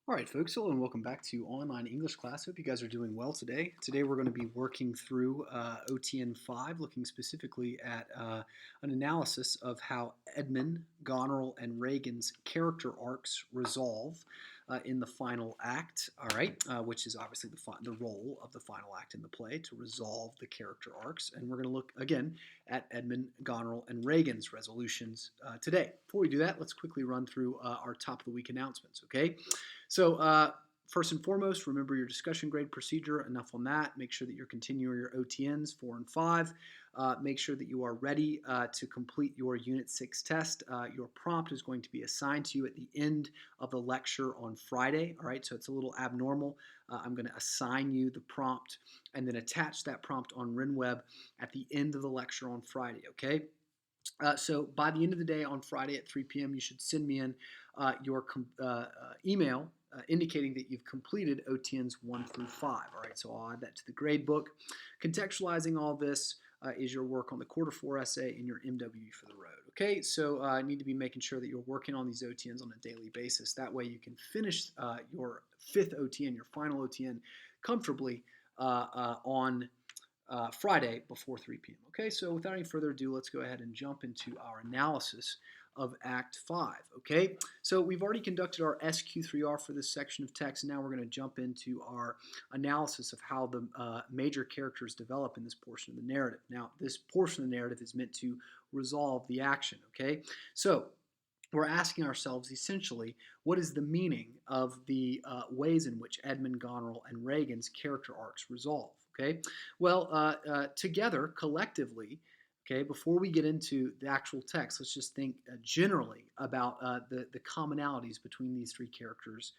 All right, folks, hello and welcome back to Online English Class. Hope you guys are doing well today. Today we're going to be working through OTN 5, looking specifically at an analysis of how Edmund, Goneril, and Reagan's character arcs resolve in the final act, all right, which is obviously the role of the final act in the play, to resolve the character arcs. And we're going to look, again, at Edmund, Goneril, and Reagan's resolutions today. Before we do that, let's quickly run through our top of the week announcements, okay? So first and foremost, remember your discussion grade procedure. Enough on that. Make sure that you're continuing your OTNs 4 and 5. Make sure that you are ready to complete your Unit 6 test. Your prompt is going to be assigned to you at the end of the lecture on Friday. All right, so it's a little abnormal. I'm going to assign you the prompt and then attach that prompt on RenWeb at the end of the lecture on Friday, okay? So by the end of the day on Friday at 3 p.m., you should send me in your email indicating that you've completed OTNs 1 through 5. All right, so I'll add that to the grade book. Contextualizing all this is your work on the quarter 4 essay and your MW for the road. Okay, so I need to be making sure that you're working on these OTNs on a daily basis. That way you can finish your 5th OTN, your final OTN, comfortably on Friday before 3 p.m. Okay, so without any further ado, let's go ahead and jump into our analysis of Act 5. Okay, so we've already conducted our SQ3R for this section of text, and now we're going to jump into our analysis of how the major characters develop in this portion of the narrative. Now, this portion of the narrative is meant to resolve the action. Okay, so we're asking ourselves essentially, what is the meaning of the ways in which Edmund, Goneril, and Reagan's character arcs resolve? Okay, well, together, collectively, okay, before we get into the actual text, let's just think generally about the commonalities between these three characters'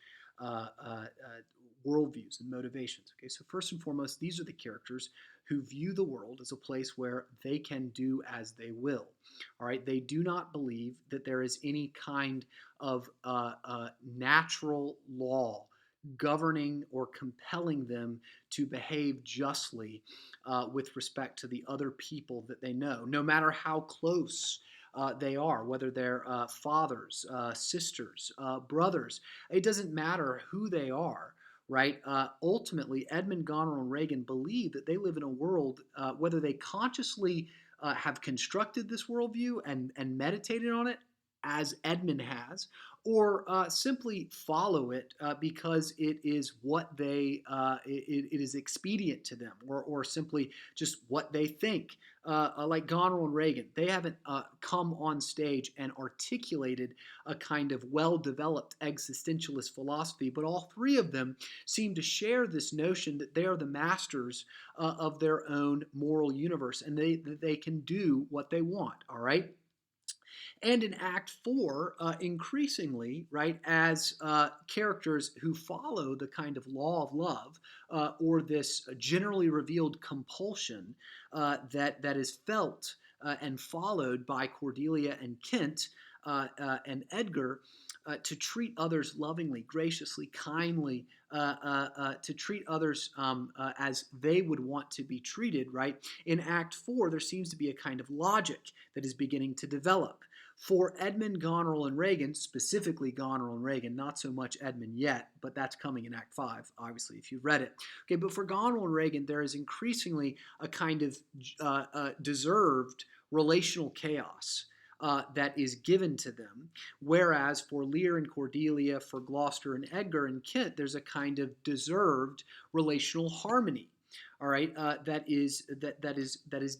worldviews and motivations. Okay, so first and foremost, these are the characters who view the world as a place where they can do as they will. All right, they do not believe that there is any kind of natural law governing or compelling them to behave justly with respect to the other people that they know, no matter how close they are, whether they're fathers, sisters, brothers. It doesn't matter who they are, right? Ultimately, Edmund, Goneril, and Reagan believe that they live in a world, whether they consciously have constructed this worldview and meditated on it, as Edmund has, or simply follow it because it is what it is expedient to them, or simply just what they think. Like Goneril and Reagan, they haven't come on stage and articulated a kind of well-developed existentialist philosophy, but all three of them seem to share this notion that they are the masters of their own moral universe, and they can do what they want, all right? And in Act 4, increasingly, right, as characters who follow the kind of law of love or this generally revealed compulsion that is felt and followed by Cordelia and Kent and Edgar to treat others lovingly, graciously, kindly, to treat others as they would want to be treated, right? In Act 4, there seems to be a kind of logic that is beginning to develop. For Edmund, Goneril, and Reagan, specifically Goneril and Reagan, not so much Edmund yet, but that's coming in Act 5, obviously, if you've read it. Okay, but for Goneril and Reagan, there is increasingly a kind of deserved relational chaos that is given to them, whereas for Lear and Cordelia, for Gloucester and Edgar and Kent, there's a kind of deserved relational harmony. All right, that is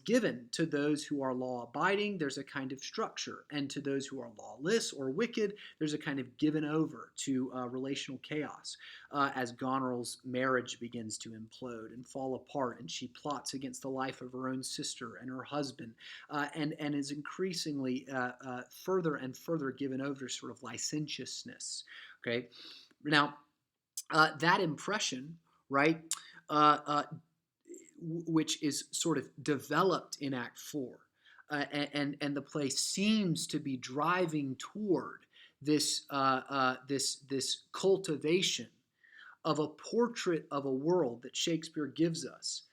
given to those who are law-abiding. There's a kind of structure, and to those who are lawless or wicked, there's a kind of given over to relational chaos as Goneril's marriage begins to implode and fall apart, and she plots against the life of her own sister and her husband, and is increasingly further and further given over to sort of licentiousness. Okay, now that impression, right? Which is sort of developed in Act 4. And the play seems to be driving toward this cultivation of a portrait of a world that Shakespeare gives us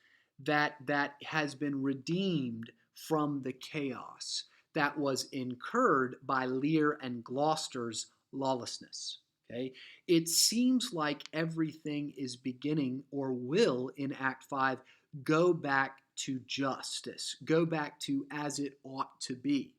that has been redeemed from the chaos that was incurred by Lear and Gloucester's lawlessness. Okay, it seems like everything is beginning or will in Act 5 go back to justice, go back to as it ought to be.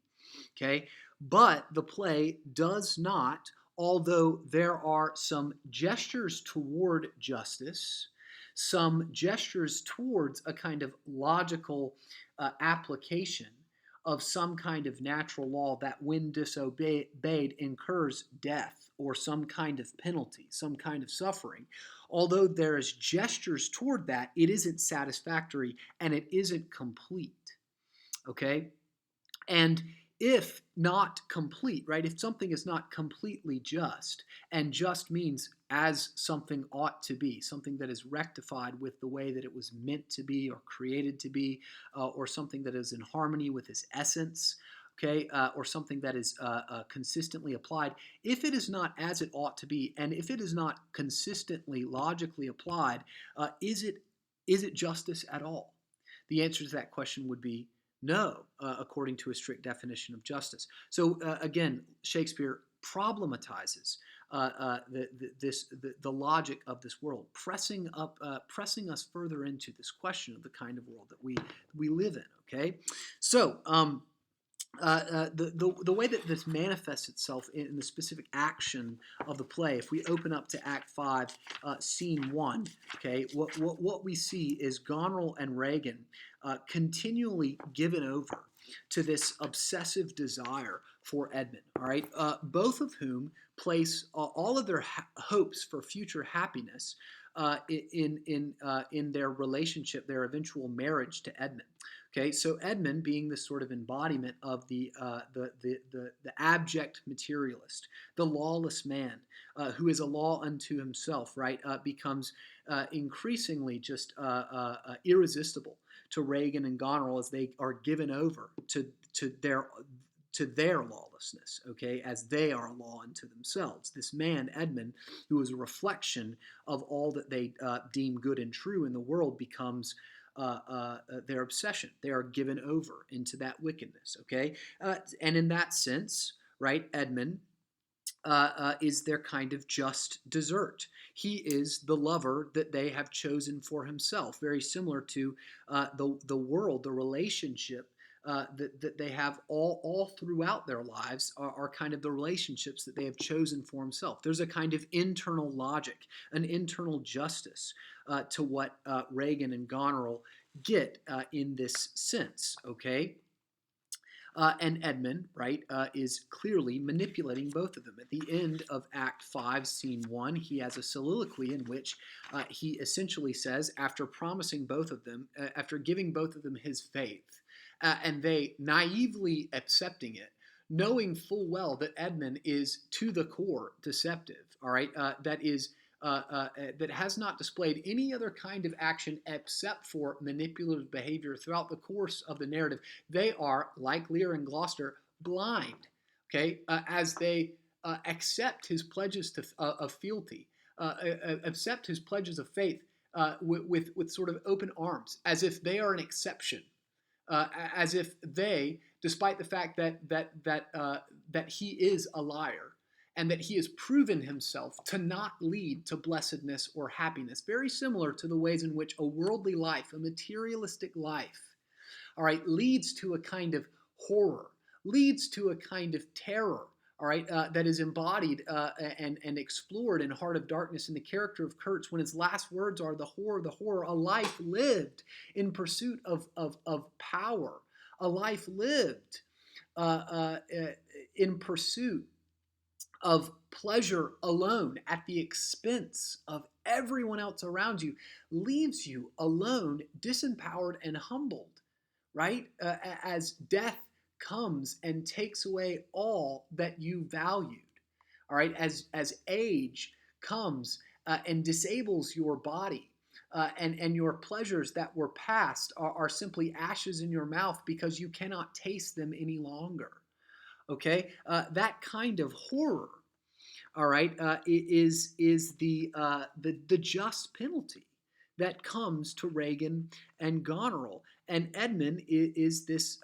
Okay, but the play does not, although there are some gestures toward justice, some gestures towards a kind of logical application of some kind of natural law that, when disobeyed, incurs death or some kind of penalty, some kind of suffering. Although there is gestures toward that, it isn't satisfactory and it isn't complete. Okay? And if not complete, right, if something is not completely just, and just means as something ought to be, something that is rectified with the way that it was meant to be or created to be, or something that is in harmony with its essence, okay, or something that is consistently applied, if it is not as it ought to be, and if it is not consistently logically applied, is it justice at all? The answer to that question would be no, according to a strict definition of justice. So again, Shakespeare problematizes the logic of this world, pressing us further into this question of the kind of world that we live in. Okay, so the way that this manifests itself in the specific action of the play, if we open up to Act 5, Scene 1, okay, what we see is Goneril and Regan continually given over to this obsessive desire for Edmund, all right, both of whom place all of their hopes for future happiness in their relationship, their eventual marriage to Edmund. Okay, so Edmund, being this sort of embodiment of the abject materialist, the lawless man, who is a law unto himself, right, becomes increasingly just irresistible to Regan and Goneril as they are given over to their lawlessness, okay, as they are a law unto themselves. This man, Edmund, who is a reflection of all that they deem good and true in the world, becomes their obsession. They are given over into that wickedness, okay? And in that sense, right, Edmund is their kind of just desert. He is the lover that they have chosen for himself, very similar to the world, the relationship that they have all throughout their lives are kind of the relationships that they have chosen for himself. There's a kind of internal logic, an internal justice to what Regan and Goneril get in this sense, okay? And Edmund, right, is clearly manipulating both of them. At the end of Act 5, Scene 1, he has a soliloquy in which he essentially says, after promising both of them, after giving both of them his faith, and they naively accepting it, knowing full well that Edmund is to the core deceptive, all right, that has not displayed any other kind of action except for manipulative behavior throughout the course of the narrative. They are, like Lear and Gloucester, blind, okay, as they accept his pledges of fealty, accept his pledges of faith with sort of open arms, as if they are an exception, as if they, despite the fact that he is a liar and that he has proven himself to not lead to blessedness or happiness, very similar to the ways in which a worldly life, a materialistic life, all right, leads to a kind of horror, leads to a kind of terror, all right, that is embodied and explored in Heart of Darkness in the character of Kurtz, when his last words are the horror, a life lived in pursuit of power, a life lived in pursuit of pleasure alone at the expense of everyone else around you, leaves you alone, disempowered, and humbled, right? As death comes and takes away all that you valued, all right? As age comes and disables your body, and your pleasures that were past are simply ashes in your mouth because you cannot taste them any longer. Okay, that kind of horror, all right, is the just penalty that comes to Regan and Goneril And Edmund is this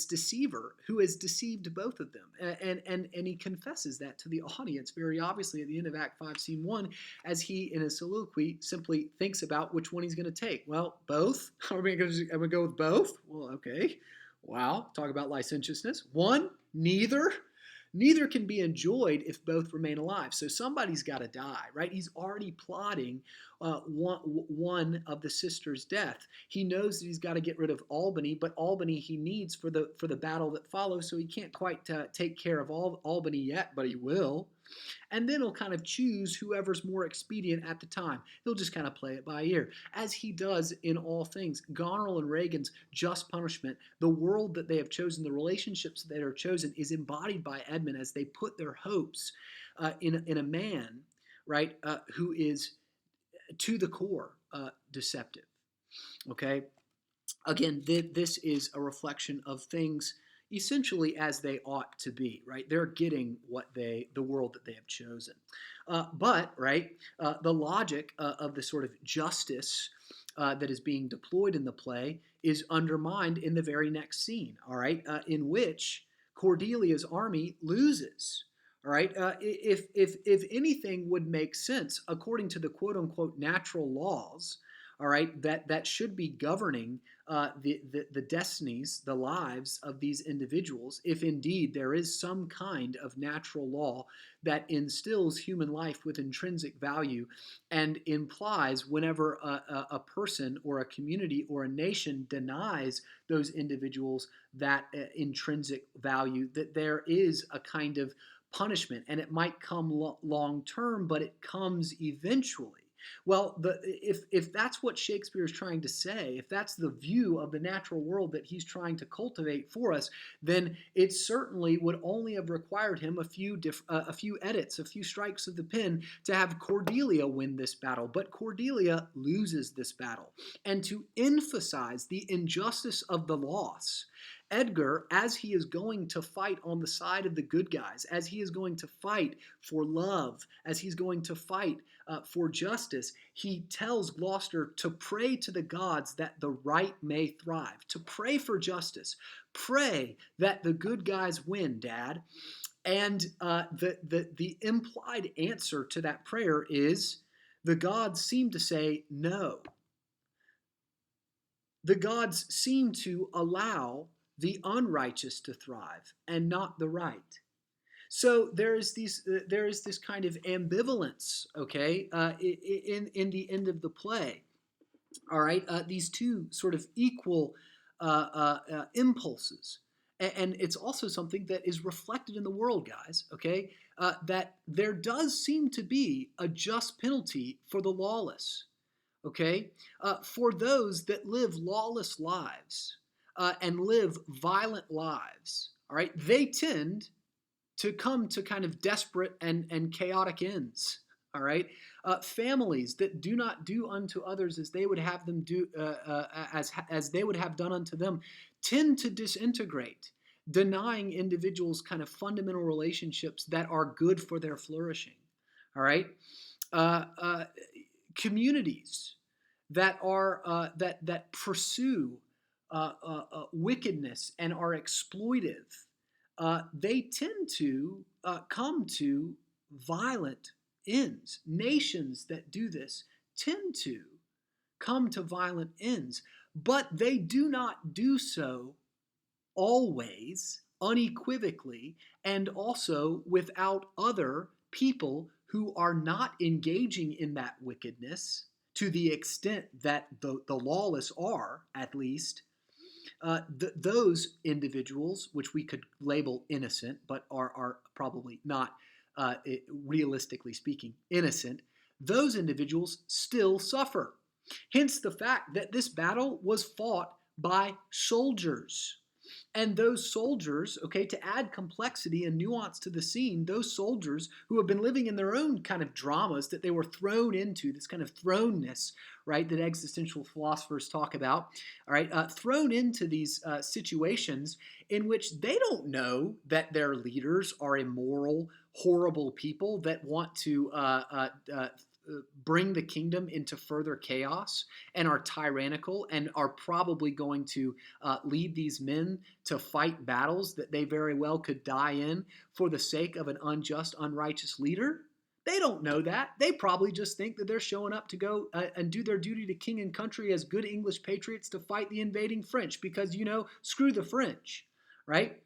deceiver who has deceived both of them, and he confesses that to the audience very obviously at the end of Act 5, Scene 1, as he, in a soliloquy, simply thinks about which one he's going to take. Well, both. Are we going to go with both? Well, okay. Wow. Talk about licentiousness. One, neither. Neither can be enjoyed if both remain alive. So somebody's got to die, right? He's already plotting one of the sisters' death. He knows that he's got to get rid of Albany, but Albany he needs for the battle that follows. So he can't quite take care of Albany yet, but he will. And then he'll kind of choose whoever's more expedient at the time. He'll just kind of play it by ear, as he does in all things. Goneril and Regan's just punishment, the world that they have chosen, the relationships that are chosen, is embodied by Edmund as they put their hopes in a man, right, who is to the core deceptive. Okay? Again, this is a reflection of things essentially as they ought to be, right? They're getting the world that they have chosen. But the logic of the sort of justice that is being deployed in the play is undermined in the very next scene, all right, in which Cordelia's army loses. All right, if anything would make sense according to the quote unquote natural laws, all right, that should be governing the destinies, the lives of these individuals, if indeed there is some kind of natural law that instills human life with intrinsic value and implies whenever a person or a community or a nation denies those individuals that intrinsic value, that there is a kind of punishment, and it might come long term, but it comes eventually. Well, if that's what Shakespeare is trying to say, if that's the view of the natural world that he's trying to cultivate for us, then it certainly would only have required him a few edits, a few strikes of the pen to have Cordelia win this battle. But Cordelia loses this battle. And to emphasize the injustice of the loss, Edgar, as he is going to fight on the side of the good guys, as he is going to fight for love, as he's going to fight for justice, he tells Gloucester to pray to the gods that the right may thrive, to pray for justice. Pray that the good guys win, Dad. And the implied answer to that prayer is the gods seem to say no. The gods seem to allow the unrighteous to thrive and not the right. So there is this kind of ambivalence, okay, in the end of the play. All right, these two sort of equal impulses, and it's also something that is reflected in the world, guys. Okay, that there does seem to be a just penalty for the lawless. Okay, for those that live lawless lives and live violent lives. All right, they tend to come to kind of desperate and chaotic ends. All right, families that do not do unto others as they would have them do, as they would have done unto them, tend to disintegrate, denying individuals kind of fundamental relationships that are good for their flourishing. All right, communities that are that pursue wickedness and are exploitive, they tend to come to violent ends. Nations that do this tend to come to violent ends, but they do not do so always, unequivocally, and also without other people who are not engaging in that wickedness to the extent that the lawless are, at least. Those individuals, which we could label innocent, but are probably not, realistically speaking, innocent, those individuals still suffer. Hence the fact that this battle was fought by soldiers. And those soldiers, okay, to add complexity and nuance to the scene, those soldiers who have been living in their own kind of dramas that they were thrown into, this kind of thrownness, right, that existential philosophers talk about, all right, thrown into these situations in which they don't know that their leaders are immoral, horrible people that want to bring the kingdom into further chaos and are tyrannical and are probably going to lead these men to fight battles that they very well could die in for the sake of an unjust, unrighteous leader. They don't know that. They probably just think that they're showing up to go and do their duty to king and country as good English patriots to fight the invading French because, screw the French, right?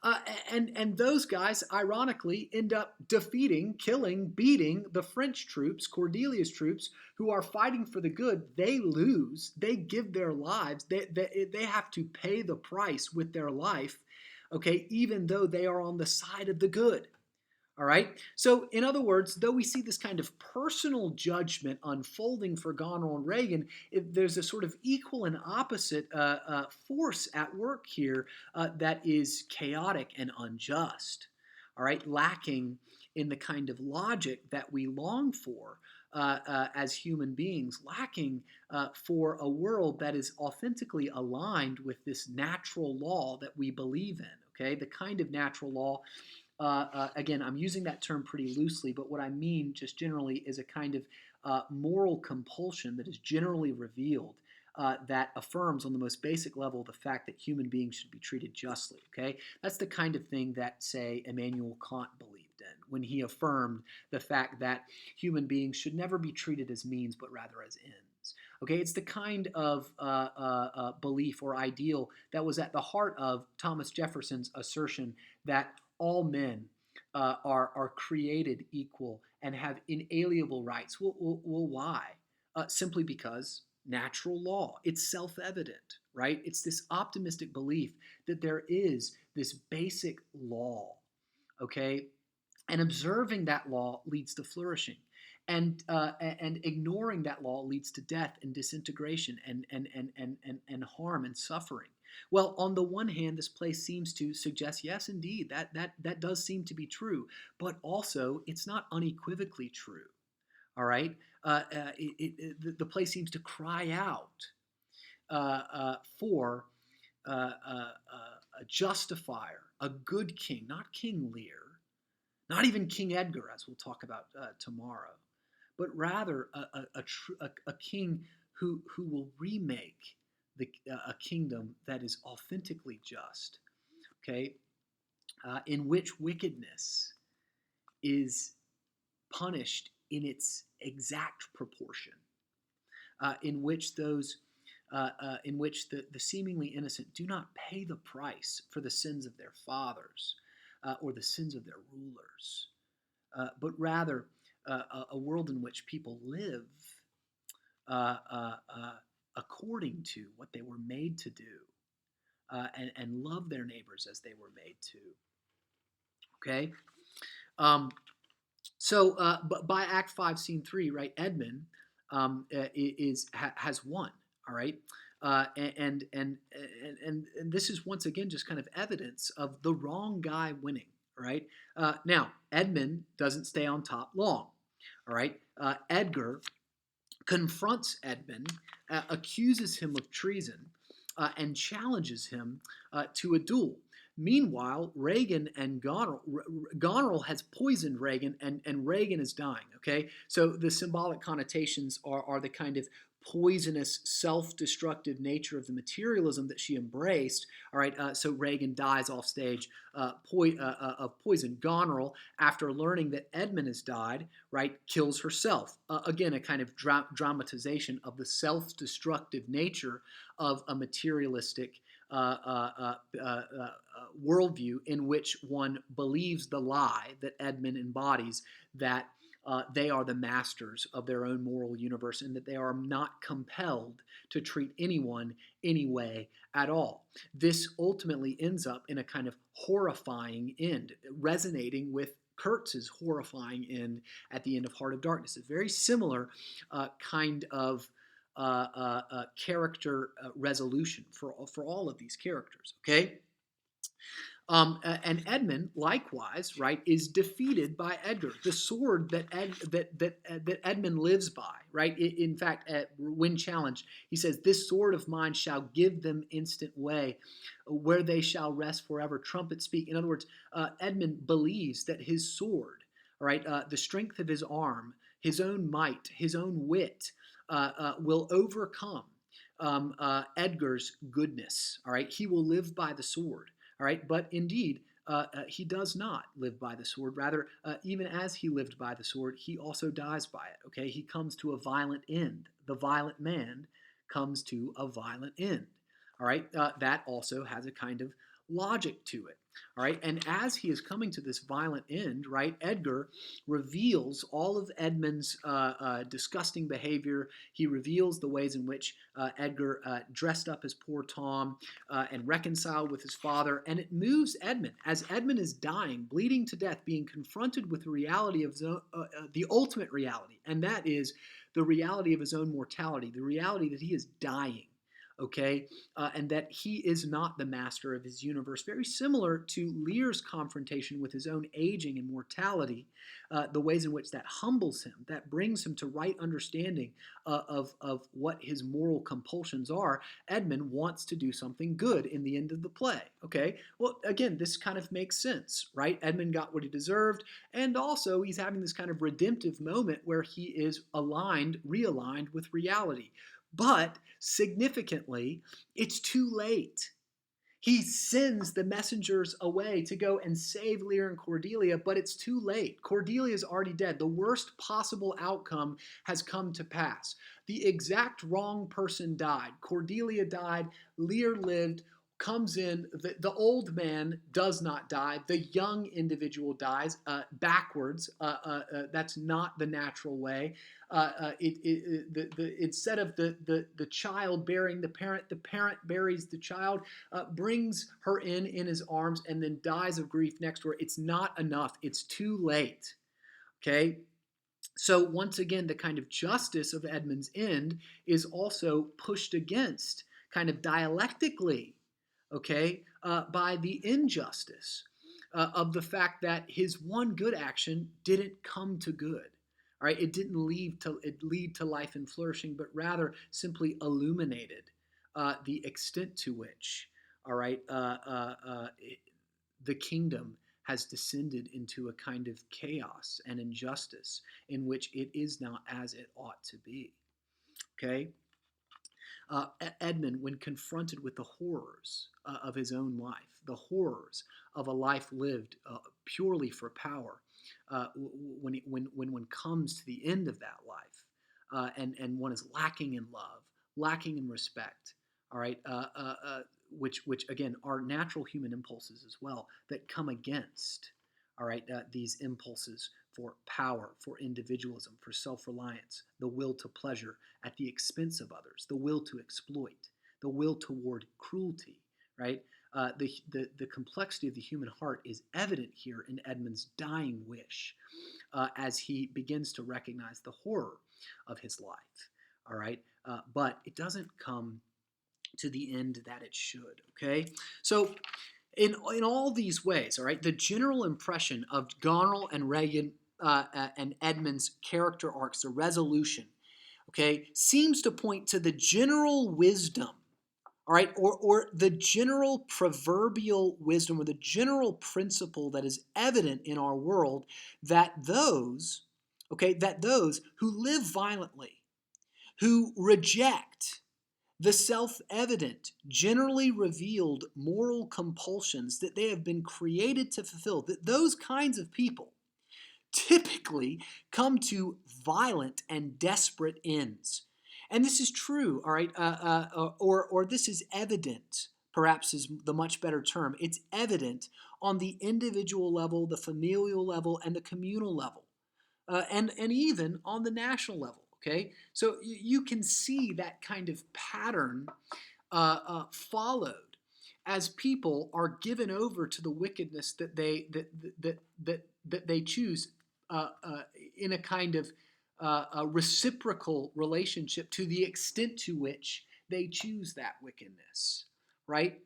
Uh, and those guys, ironically, end up defeating, killing, beating the French troops, Cordelia's troops, who are fighting for the good. They lose. They give their lives. They have to pay the price with their life, okay, even though they are on the side of the good. All right. So, in other words, though we see this kind of personal judgment unfolding for Goneril and Regan, there's a sort of equal and opposite force at work here that is chaotic and unjust. All right, lacking in the kind of logic that we long for as human beings, lacking for a world that is authentically aligned with this natural law that we believe in. Okay, the kind of natural law. Again, I'm using that term pretty loosely, but what I mean just generally is a kind of moral compulsion that is generally revealed that affirms on the most basic level the fact that human beings should be treated justly. Okay, that's the kind of thing that, say, Immanuel Kant believed in when he affirmed the fact that human beings should never be treated as means but rather as ends. Okay, it's the kind of belief or ideal that was at the heart of Thomas Jefferson's assertion that all men are created equal and have inalienable rights. Well, why? Simply because natural law. It's self-evident, right? It's this optimistic belief that there is this basic law, okay? And observing that law leads to flourishing. And ignoring that law leads to death and disintegration and harm and suffering. Well, on the one hand, this place seems to suggest, yes, indeed, that does seem to be true, but also it's not unequivocally true. All right, the place seems to cry out for a justifier, a good king, not King Lear, not even King Edgar, as we'll talk about tomorrow, but rather a king who will remake a kingdom that is authentically just, okay, in which wickedness is punished in its exact proportion, in which the seemingly innocent do not pay the price for the sins of their fathers or the sins of their rulers, but rather a world in which people live uh, uh, uh, according to what they were made to do and love their neighbors as they were made to. Okay? But by Act 5, Scene 3, right, Edmund has won, all right? And this is once again just kind of evidence of the wrong guy winning, all right? Now, Edmund doesn't stay on top long, all right? Edgar confronts Edmund, accuses him of treason, and challenges him to a duel. Meanwhile, Regan and Goneril has poisoned Regan, and Regan is dying, okay? So the symbolic connotations are the kind of poisonous, self-destructive nature of the materialism that she embraced, all right? So Regan dies off stage of poison. Goneril, after learning that Edmund has died, right, kills herself. Again, a kind of dramatization of the self-destructive nature of a materialistic worldview in which one believes the lie that Edmund embodies, that they are the masters of their own moral universe and that they are not compelled to treat anyone any way at all. This ultimately ends up in a kind of horrifying end, resonating with Kurtz's horrifying end at the end of Heart of Darkness. A very similar kind of character resolution for all of these characters, okay? And Edmund, likewise, right, is defeated by Edgar. The sword that Edmund lives by, right? In fact, when challenged, he says, "This sword of mine shall give them instant way, where they shall rest forever. Trumpets speak." In other words, Edmund believes that his sword, right, the strength of his arm, his own might, his own wit will overcome Edgar's goodness. All right, he will live by the sword. All right, but indeed, he does not live by the sword. Rather, even as he lived by the sword, he also dies by it. Okay, he comes to a violent end. The violent man comes to a violent end. All right, that also has a kind of logic to it. All right, and as he is coming to this violent end, right, Edgar reveals all of Edmund's disgusting behavior. He reveals the ways in which Edgar dressed up as poor Tom and reconciled with his father, and it moves Edmund. As Edmund is dying, bleeding to death, being confronted with the reality of the ultimate reality, and that is the reality of his own mortality, the reality that he is dying. Okay, and that he is not the master of his universe. Very similar to Lear's confrontation with his own aging and mortality, the ways in which that humbles him, that brings him to right understanding of what his moral compulsions are. Edmund wants to do something good in the end of the play. Okay, well, again, this kind of makes sense, right? Edmund got what he deserved, and also he's having this kind of redemptive moment where he is realigned with reality. But significantly, it's too late. He sends the messengers away to go and save Lear and Cordelia, but it's too late. Cordelia is already dead. The worst possible outcome has come to pass. The exact wrong person died. Cordelia died. Lear lived. Comes in, the old man does not die. The young individual dies backwards. That's not the natural way. Instead of the child burying the parent buries the child, brings her in his arms, and then dies of grief next to her. It's not enough. It's too late. Okay? So once again, the kind of justice of Edmund's end is also pushed against, kind of dialectically, okay, by the injustice of the fact that his one good action didn't come to good. All right, it didn't lead to life and flourishing, but rather simply illuminated the extent to which, all right, the kingdom has descended into a kind of chaos and injustice in which it is not as it ought to be. Okay? Edmund, when confronted with the horrors of his own life, the horrors of a life lived purely for power, when one comes to the end of that life, and one is lacking in love, lacking in respect, all right, which again are natural human impulses as well that come against, all right, these impulses for power, for individualism, for self-reliance, the will to pleasure at the expense of others, the will to exploit, the will toward cruelty, right? The complexity of the human heart is evident here in Edmund's dying wish as he begins to recognize the horror of his life, all right? But it doesn't come to the end that it should, okay? So in all these ways, all right, the general impression of Goneril and Regan and Edmund's character arcs, the resolution, okay, seems to point to the general wisdom, all right, or the general proverbial wisdom or the general principle that is evident in our world that those who live violently, who reject the self-evident, generally revealed moral compulsions that they have been created to fulfill, that those kinds of people typically come to violent and desperate ends. And this is true, all right, or this is evident, perhaps is the much better term. It's evident on the individual level, the familial level, and the communal level, and even on the national level. Okay, so you can see that kind of pattern followed as people are given over to the wickedness that they choose in a kind of a reciprocal relationship to the extent to which they choose that wickedness, right?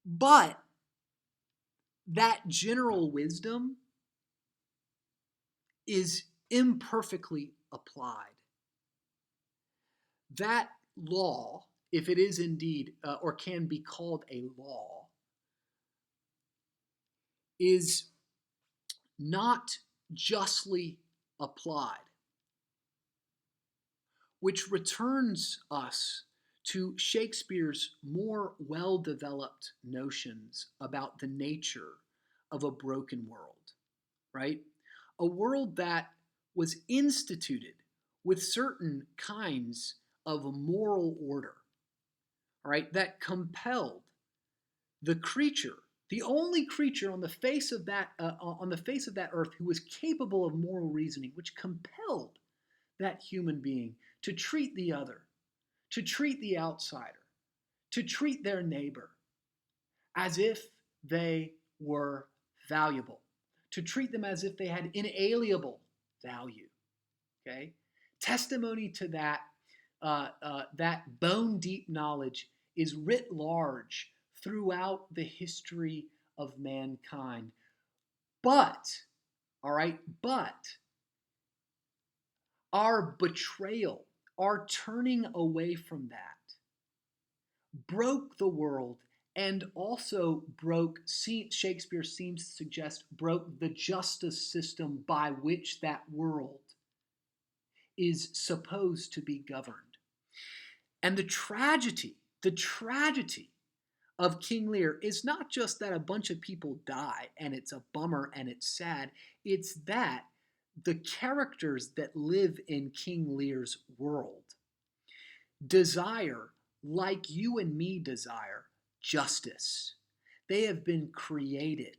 But that general wisdom is imperfectly applied. That law, if it is indeed or can be called a law, is not justly applied, which returns us to Shakespeare's more well-developed notions about the nature of a broken world, right? A world that was instituted with certain kinds of moral order, right, that compelled the creature, the only creature on the face of that earth who was capable of moral reasoning, which compelled that human being to treat the other, to treat the outsider, to treat their neighbor as if they were valuable, to treat them as if they had inalienable value. Okay, testimony to that bone deep knowledge is writ large throughout the history of mankind. But, all right, but our betrayal, our turning away from that, broke the world and also broke, Shakespeare seems to suggest, broke the justice system by which that world is supposed to be governed. And the tragedy of King Lear is not just that a bunch of people die and it's a bummer and it's sad, it's that the characters that live in King Lear's world desire, like you and me desire, justice. They have been created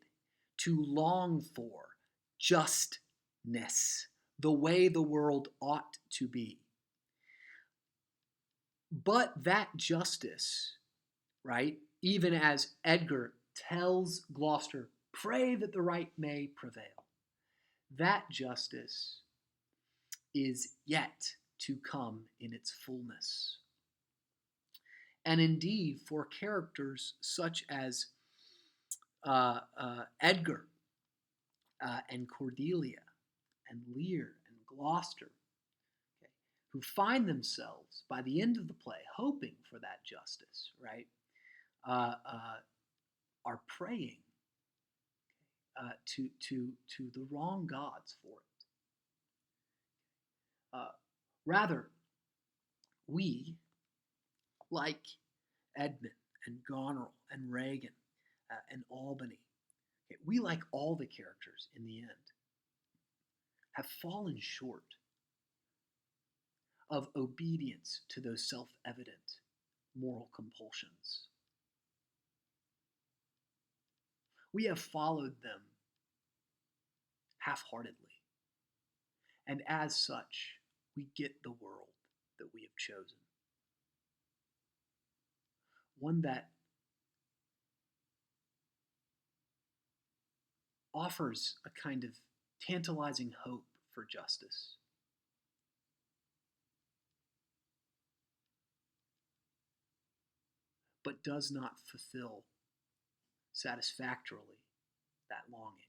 to long for justness, the way the world ought to be. But that justice, right, even as Edgar tells Gloucester, pray that the right may prevail, that justice is yet to come in its fullness. And indeed, for characters such as Edgar and Cordelia and Lear and Gloucester, okay, who find themselves by the end of the play hoping for that justice, right, are praying to the wrong gods for it. Rather, we, like Edmund and Goneril and Regan and Albany, okay, we, like all the characters in the end, have fallen short of obedience to those self-evident moral compulsions. We have followed them half-heartedly, and as such, we get the world that we have chosen. One that offers a kind of tantalizing hope for justice, but does not fulfill satisfactorily that longing.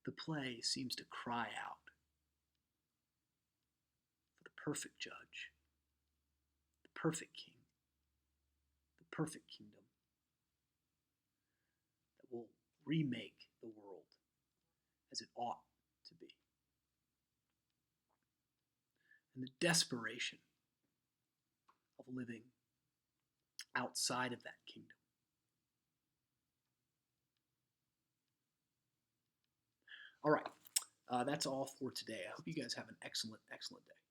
The play seems to cry out for the perfect judge, the perfect king, the perfect kingdom that will remake the world as it ought to be. And the desperation of living outside of that kingdom. All right, that's all for today. I hope you guys have an excellent day.